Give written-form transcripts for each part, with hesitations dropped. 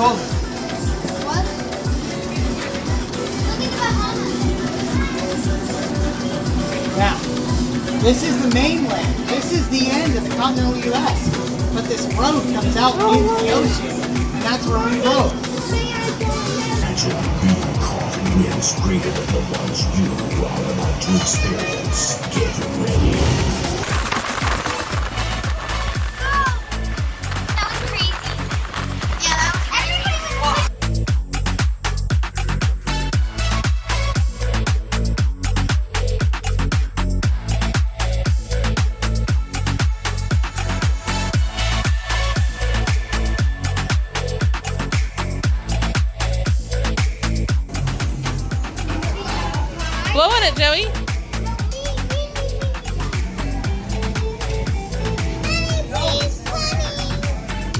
told me. What? Look at my mama. Now, this is the mainland. This is the end of the continental U.S. But this road comes out into the ocean, and that's where we go. Imagine being caught in winds greater than the ones you are about to experience. Get ready. That was crazy. Yeah, that was everybody was. Blow on it, Joey.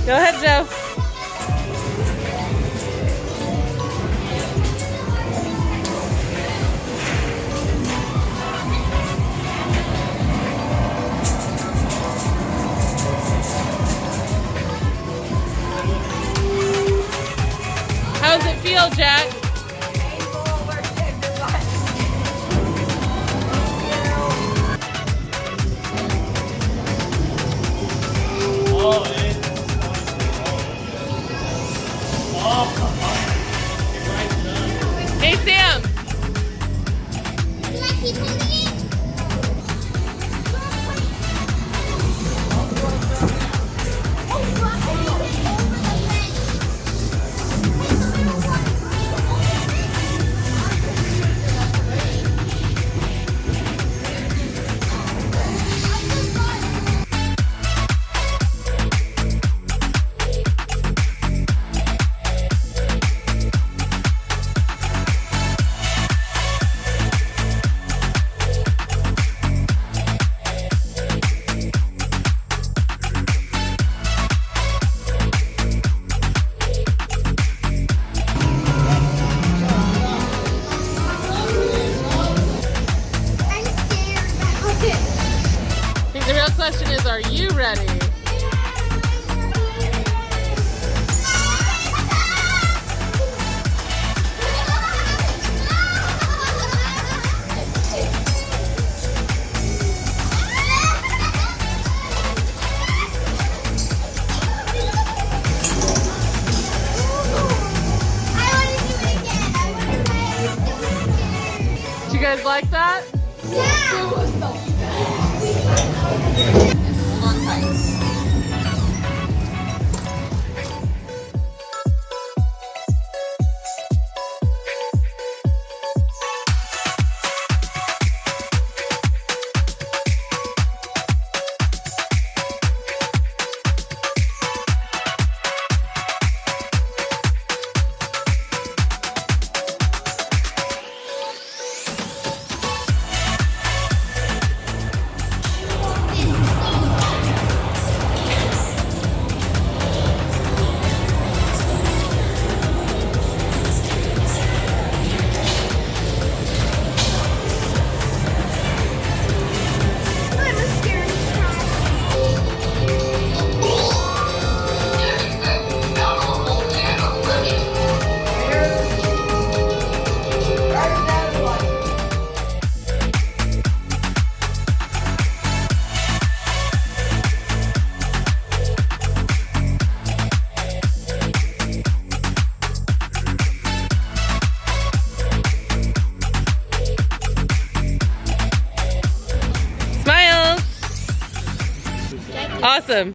Go ahead, Joe. How does it feel, Jack? Hey, Sam. Can I keep holding it? I'm scared. I think the real question is, are you ready? Did you guys like that? Smiles. Awesome.